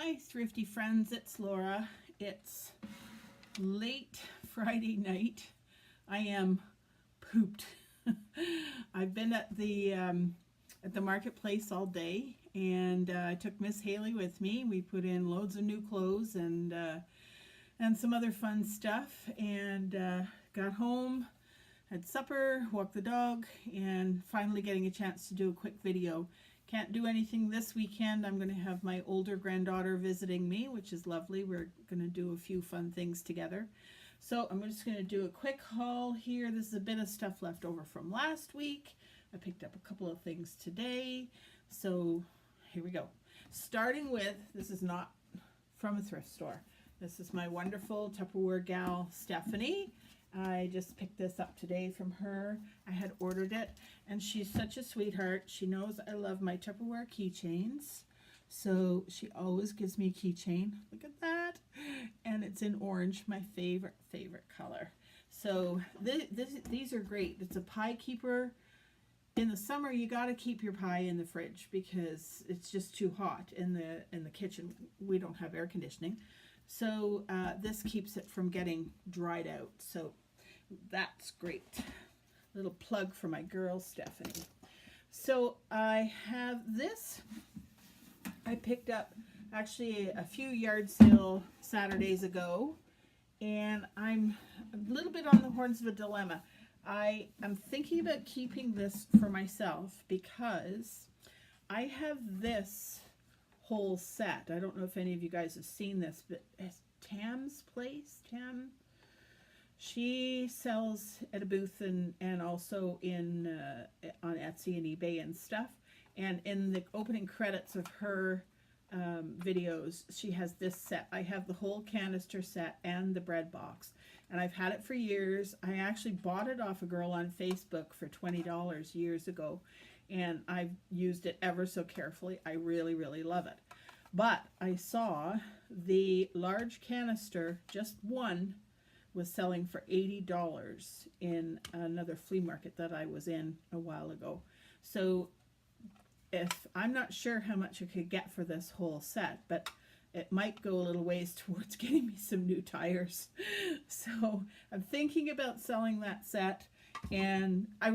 Hi, thrifty friends, it's Laura. It's late Friday night. I am pooped. I've been at the marketplace all day, and I took Miss Haley with me. We put in loads of new clothes and some other fun stuff, and got home, had supper, walked the dog, and finally getting a chance to do a quick video. Can't do anything this weekend. I'm going to have my older granddaughter visiting me, which is lovely. We're going to do a few fun things together. So I'm just going to do a quick haul here. This is a bit of stuff left over from last week. I picked up a couple of things today. So here we go. Starting with, this is not from a thrift store. This is my wonderful Tupperware gal, Stephanie. I just picked this up today from her. I had ordered it, and she's such a sweetheart. She knows I love my Tupperware keychains, so she always gives me a keychain. Look at that. And it's in orange, my favorite color. So these are great. It's a pie keeper. In the summer, you got to keep your pie in the fridge because it's just too hot in the kitchen. We don't have air conditioning. So this keeps it from getting dried out. So that's great. Little plug for my girl, Stephanie. So I have this. I picked up actually a few yard sale Saturdays ago. And I'm a little bit on the horns of a dilemma. I am thinking about keeping this for myself because I have this whole set. I don't know if any of you guys have seen this, but it's Tam's Place. Tam, she sells at a booth and also in on Etsy and eBay and stuff. And in the opening credits of her videos, she has this set. I have the whole canister set and the bread box, and I've had it for years. I actually bought it off a girl on Facebook for $20 years ago, and I've used it ever so carefully. I really, really love it. But I saw the large canister, just one, was selling for $80 in another flea market that I was in a while ago. So if I'm not sure how much I could get for this whole set, but it might go a little ways towards getting me some new tires. So I'm thinking about selling that set. And I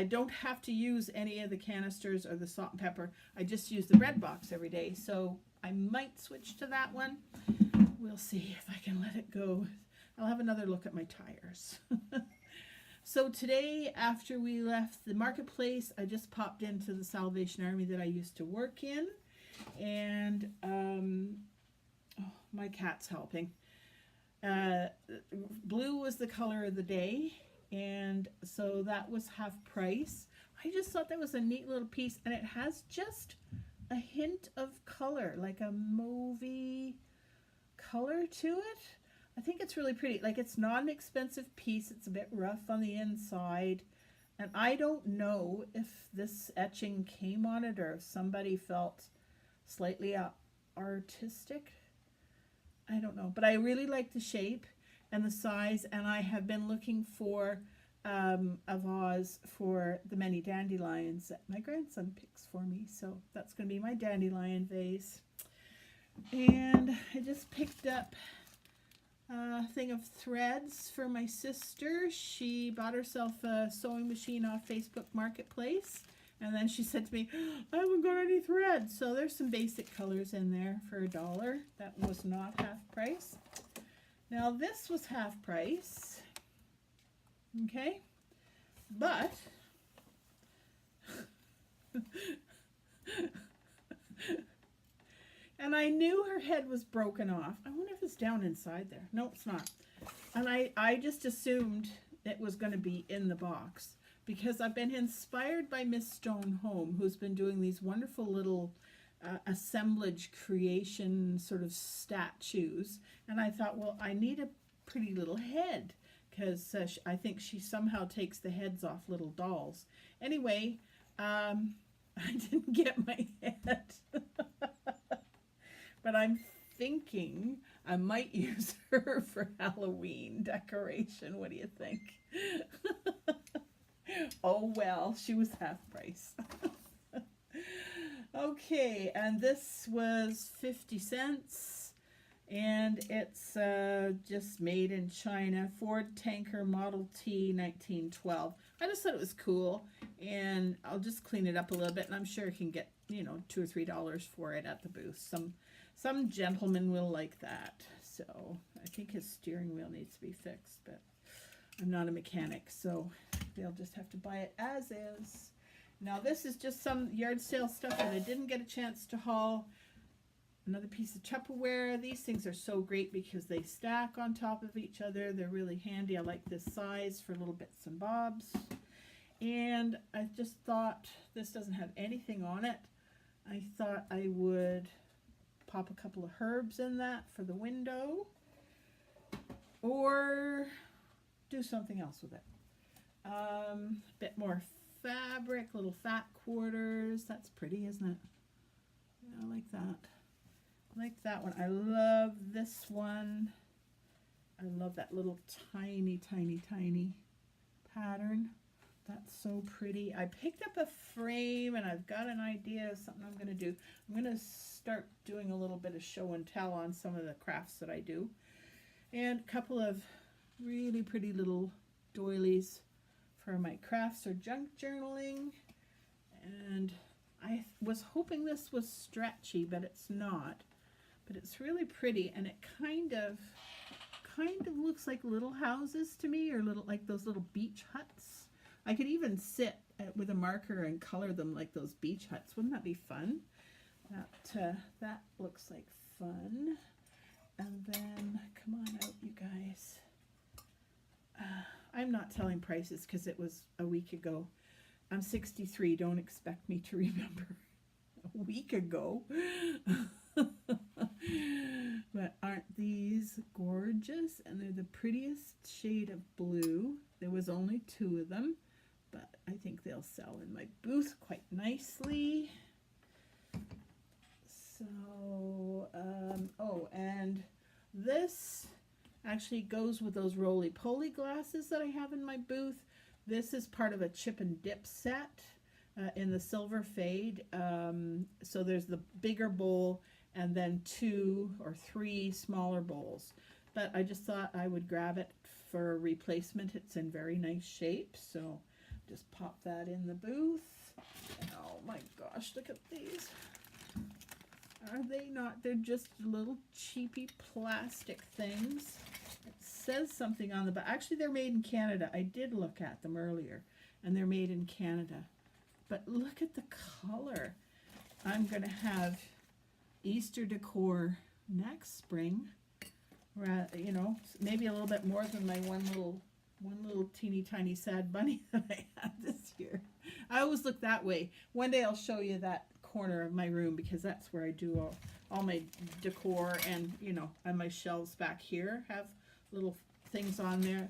don't have to use any of the canisters or the salt and pepper. I just use the bread box every day. So I might switch to that one. We'll see if I can let it go. I'll have another look at my tires. So today, after we left the marketplace, I just popped into the Salvation Army that I used to work in. And oh, my cat's helping. Blue was the color of the day. And so that was half price. I just thought that was a neat little piece, and it has just a hint of color, like a mauvey color to it. I think it's really pretty. Like, it's not an expensive piece. It's a bit rough on the inside. And I don't know if this etching came on it or if somebody felt slightly artistic. I don't know. But I really like the shape and the size, and I have been looking for a vase for the many dandelions that my grandson picks for me. So that's going to be my dandelion vase. And I just picked up a thing of threads for my sister. She bought herself a sewing machine off Facebook Marketplace. And then she said to me, I haven't got any threads. So there's some basic colors in there for $1. That was not half price. Now this was half price, okay, but and I knew her head was broken off. I wonder if it's down inside there. No, it's not. And I just assumed it was going to be in the box because I've been inspired by Miss Stone Home, who's been doing these wonderful little assemblage creation sort of statues, and I thought, well, I need a pretty little head because I think she somehow takes the heads off little dolls. Anyway, I didn't get my head, but I'm thinking I might use her for Halloween decoration. What do you think? Oh well, she was half price. Okay, and this was 50 cents, and it's just made in China. Ford Tanker Model T 1912. I just thought it was cool, and I'll just clean it up a little bit, and I'm sure I can get, you know, $2 or $3 for it at the booth. Some gentleman will like that. So I think his steering wheel needs to be fixed, but I'm not a mechanic, so they'll just have to buy it as is. Now this is just some yard sale stuff that I didn't get a chance to haul. Another piece of Tupperware. These things are so great because they stack on top of each other. They're really handy. I like this size for little bits and bobs. And I just thought, this doesn't have anything on it. I thought I would pop a couple of herbs in that for the window, or do something else with it. A bit more fabric, little fat quarters. That's pretty, isn't it? Yeah, I like that. I like that one. I love this one. I love that little tiny pattern. That's so pretty. I picked up a frame, and I've got an idea of something I'm going to do. I'm going to start doing a little bit of show and tell on some of the crafts that I do. And a couple of really pretty little doilies for my crafts or junk journaling. And I was hoping this was stretchy, but it's not. But it's really pretty, and it kind of looks like little houses to me, or little, like those little beach huts. I could even sit with a marker and color them like those beach huts. Wouldn't that be fun? That looks like fun. And then, come on out, you guys. I'm not telling prices because it was a week ago. I'm 63. Don't expect me to remember a week ago. But aren't these gorgeous? And they're the prettiest shade of blue. There was only 2 of them, but I think they'll sell in my booth quite nicely. So, oh, and this actually goes with those roly-poly glasses that I have in my booth. This is part of a chip and dip set in the silver fade. So there's the bigger bowl and then 2 or 3 smaller bowls. But I just thought I would grab it for a replacement. It's in very nice shape, so just pop that in the booth. Oh my gosh, look at these. Are they not? They're just little cheapy plastic things. It says something on them, but actually they're made in Canada. I did look at them earlier, and they're made in Canada. But look at the color. I'm going to have Easter decor next spring. You know, maybe a little bit more than my one little teeny tiny sad bunny that I had this year. I always look that way. One day I'll show you that corner of my room, because that's where I do all my decor, and you know, on my shelves back here have little things on there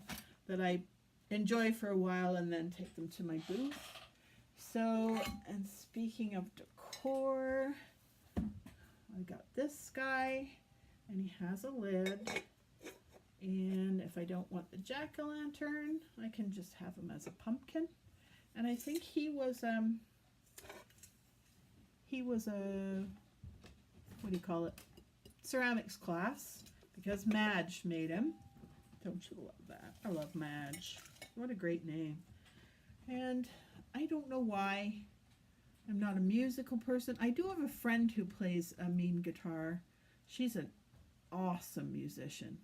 that I enjoy for a while and then take them to my booth. So, and speaking of decor, I got this guy, and he has a lid, and if I don't want the jack-o'-lantern, I can just have him as a pumpkin. And I think he was a, what do you call it, ceramics class, because Madge made him. Don't you love that? I love Madge. What a great name. And I don't know why. I'm not a musical person. I do have a friend who plays a mean guitar. She's an awesome musician,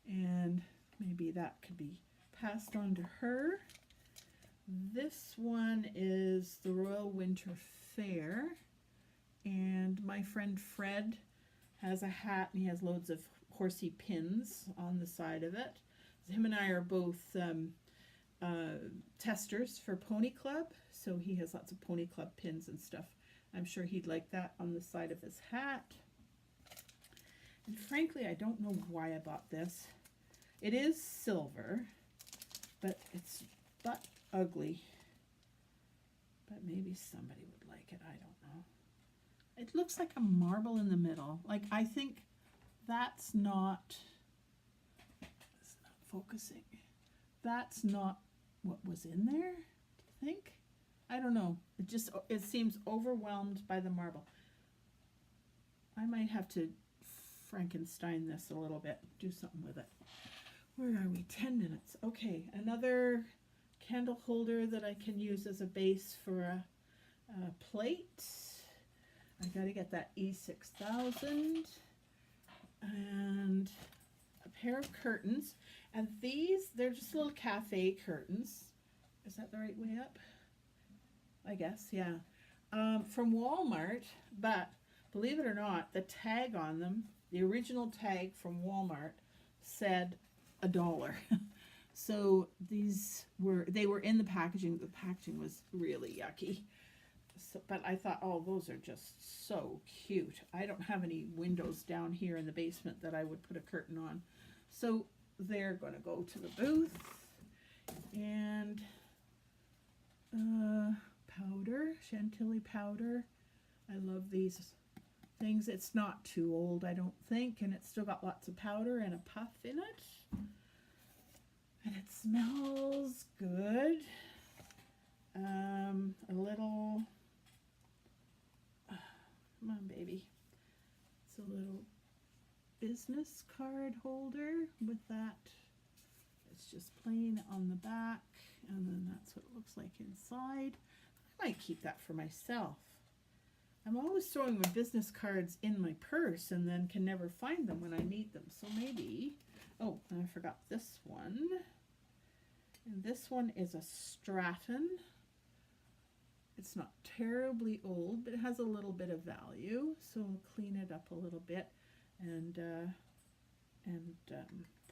and maybe that could be passed on to her. This one is the Royal Winter Fair, and my friend Fred has a hat, and he has loads of horsey pins on the side of it. Him and I are both testers for Pony Club, so he has lots of Pony Club pins and stuff. I'm sure he'd like that on the side of his hat. And frankly, I don't know why I bought this. It is silver, but it's ugly. But maybe somebody would like it. I don't know. It looks like a marble in the middle. Like, I think that's not, it's not focusing. That's not what was in there, do you think? I don't know. It seems overwhelmed by the marble. I might have to Frankenstein this a little bit, do something with it. Where are we? 10 minutes. Okay, another candle holder that I can use as a base for a plate. I got to get that E6000 and a pair of curtains. And these, they're just little cafe curtains. Is that the right way up? I guess, yeah. From Walmart, but believe it or not, the tag on them, the original tag from Walmart said $1. So they were in the packaging. The packaging was really yucky. So, but I thought, oh, those are just so cute. I don't have any windows down here in the basement that I would put a curtain on. So they're going to go to the booth. And powder, Chantilly powder. I love these things. It's not too old, I don't think, and it's still got lots of powder and a puff in it. And it smells good. A little, come on baby, it's a little business card holder with that. It's just plain on the back, and then that's what it looks like inside. I might keep that for myself. I'm always throwing my business cards in my purse and then can never find them when I need them. So maybe, oh, and I forgot this one. And this one is a Stratton. It's not terribly old, but it has a little bit of value. So we'll clean it up a little bit and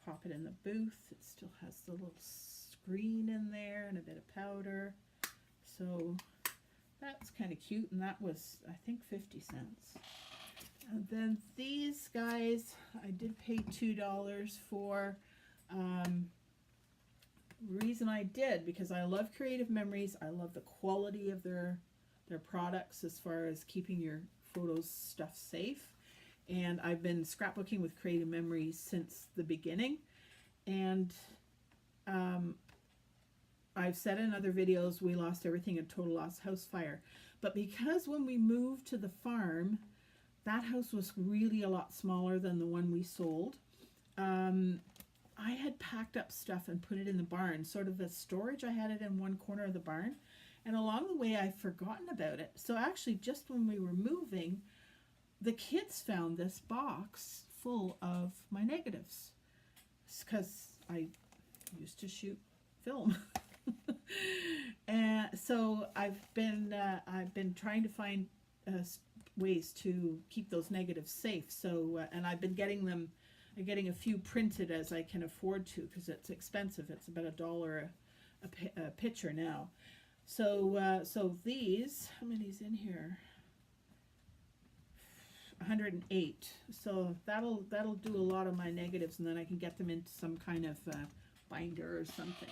pop it in the booth. It still has the little screen in there and a bit of powder. So that's kind of cute, and that was, I think, 50 cents. And then these guys, I did pay $2 for. Reason I did, because I love Creative Memories. I love the quality of their products as far as keeping your photos stuff safe. And I've been scrapbooking with Creative Memories since the beginning. And I've said in other videos, we lost everything in total loss house fire. But because when we moved to the farm, that house was really a lot smaller than the one we sold. I had packed up stuff and put it in the barn, sort of as storage. I had it in one corner of the barn. And along the way, I'd forgotten about it. So actually, just when we were moving, the kids found this box full of my negatives. Because I used to shoot film. And so I've been trying to find ways to keep those negatives safe. So and I've been getting a few printed as I can afford to, because it's expensive. It's about $1 a picture now. So so these, how many's in here? 108. So that'll do a lot of my negatives, and then I can get them into some kind of binder or something.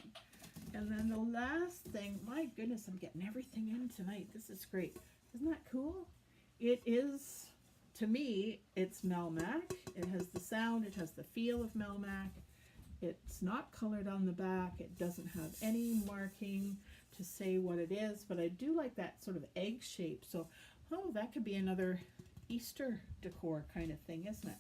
And then the last thing, my goodness, I'm getting everything in tonight. This is great. Isn't that cool? It is, to me, it's Melmac. It has the sound, it has the feel of Melmac. It's not colored on the back. It doesn't have any marking to say what it is, but I do like that sort of egg shape. So, oh, that could be another Easter decor kind of thing, isn't it?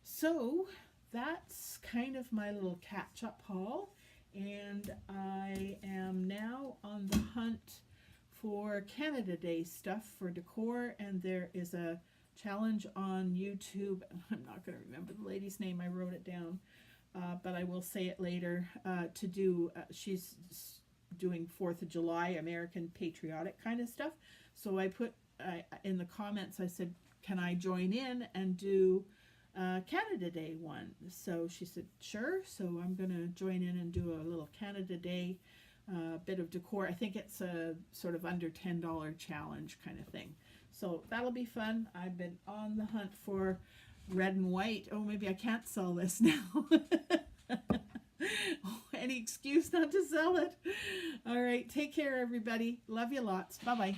So that's kind of my little catch-up haul. And I am now on the hunt for Canada Day stuff for decor, and there is a challenge on YouTube. I'm not going to remember the lady's name. I wrote it down, but I will say it later. To do, she's doing 4th of July American patriotic kind of stuff. So I put in the comments, I said, can I join in and do Canada Day one? So she said, sure. So I'm going to join in and do a little Canada Day bit of decor. I think it's a sort of under $10 challenge kind of thing. So that'll be fun. I've been on the hunt for red and white. Oh, maybe I can't sell this now. Any excuse not to sell it. All right. Take care, everybody. Love you lots. Bye-bye.